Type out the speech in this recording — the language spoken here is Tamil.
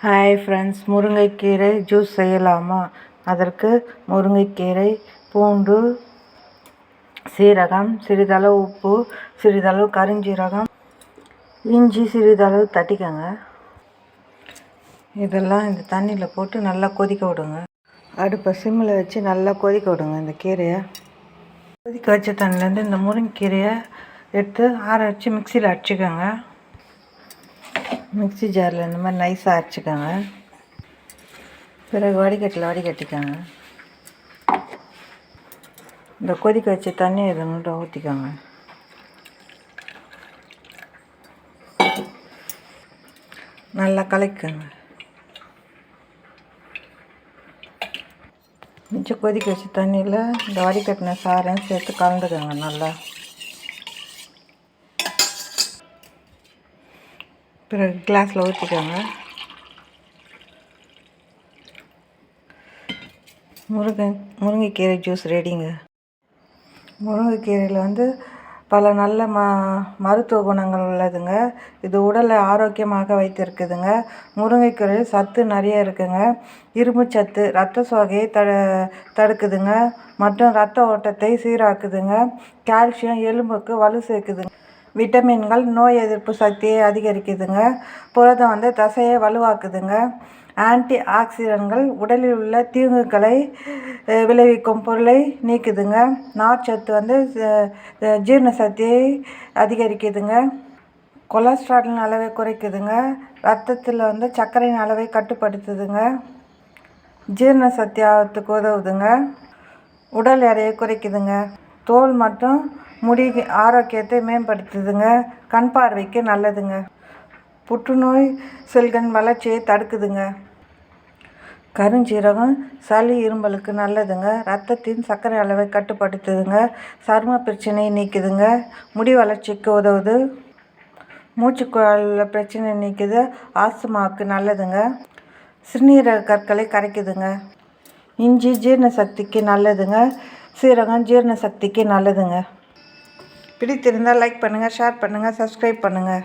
ஹாய் ஃப்ரெண்ட்ஸ், முருங்கைக்கீரை ஜூஸ் செய்யலாமா? அதற்கு முருங்கைக்கீரை, பூண்டு, சீரகம், சிறிதளவு உப்பு, சிறிதளவு கருஞ்சீரகம், இஞ்சி சிறிதளவு தட்டிக்கங்க. இதெல்லாம் இந்த தண்ணியில் போட்டு நல்லா கொதிக்க விடுங்க. அடுப்பை சிம்மில் வச்சு நல்லா கொதிக்க விடுங்க. இந்த கீரையை கொதிக்க வச்ச தண்ணிலேருந்து இந்த முருங்கைக்கீரையை எடுத்து ஆற வச்சு மிக்சியில் அடிச்சுக்கோங்க. மிக்சி ஜாரில் இந்த மாதிரி நைஸாக அரைச்சிக்கோங்க. பிறகு வடிகட்டிக்கோங்க. இந்த கொதிக்க வச்ச தண்ணி இதை மட்டும் ஊற்றிக்கோங்க. நல்லா கலக்கிக்கோங்க. மிச்சம் கொதிக்க வச்ச தண்ணியில் இந்த வடிகட்டின சாரையும் சேர்த்து கலந்துக்கோங்க. நல்லா பிறகு கிளாஸில் ஊற்றிக்கோங்க. முருங்கைக்கீரை ஜூஸ் ரெடிங்க. முருங்கைக்கீரையில் பல நல்ல மருத்துவ குணங்கள் உள்ளதுங்க. இது உடலை ஆரோக்கியமாக வைத்திருக்குதுங்க. முருங்கைக்கீரையில் சத்து நிறைய இருக்குங்க. இரும்பு சத்து, இரத்த சோகையை தடுக்குதுங்க மற்றும் இரத்த ஓட்டத்தை சீராக்குதுங்க. கால்சியம் எலும்புக்கு வலு சேர்க்குதுங்க. விட்டமின்கள் நோய் எதிர்ப்பு சக்தியை அதிகரிக்குதுங்க. புரதம் தசையை வலுவாக்குதுங்க. ஆன்டி ஆக்சிடென்ட்கள் உடலில் உள்ள தீங்குகளை விளைவிக்கும் பொருளை நீக்குதுங்க. நார்ச்சத்து ஜீரண சக்தியை அதிகரிக்குதுங்க. கொலஸ்ட்ராலின் அளவை குறைக்குதுங்க. ரத்தத்தில் சர்க்கரையின் அளவை கட்டுப்படுத்துதுங்க. ஜீரண சக்தி ஆகிறதுக்கு உதவுதுங்க. உடல் எடையை குறைக்குதுங்க. தோல் மற்றும் முடி ஆரோக்கியத்தை மேம்படுத்துதுங்க. கண் பார்வைக்கு நல்லதுங்க. புற்றுநோய் செல்கள் வளர்ச்சியை தடுக்குதுங்க. கருஞ்சீரகம் சளி இருமலுக்கு நல்லதுங்க. ரத்தத்தின் சர்க்கரை அளவை கட்டுப்படுத்துதுங்க. சரும பிரச்சனையை நீக்குதுங்க. முடி வளர்ச்சிக்கு உதவுது. மூச்சுக்குழாயில் பிரச்சனை நீக்குது. ஆஸ்துமாவுக்கு நல்லதுங்க. சிறுநீரக கற்களை கரைக்குதுங்க. இஞ்சி ஜீரண சக்திக்கு நல்லதுங்க. சீரகம் ஜீரண சக்திக்கு நல்லதுங்க. பிடித்திருந்தால் லைக் பண்ணுங்கள், ஷேர் பண்ணுங்கள், சப்ஸ்கிரைப் பண்ணுங்கள்.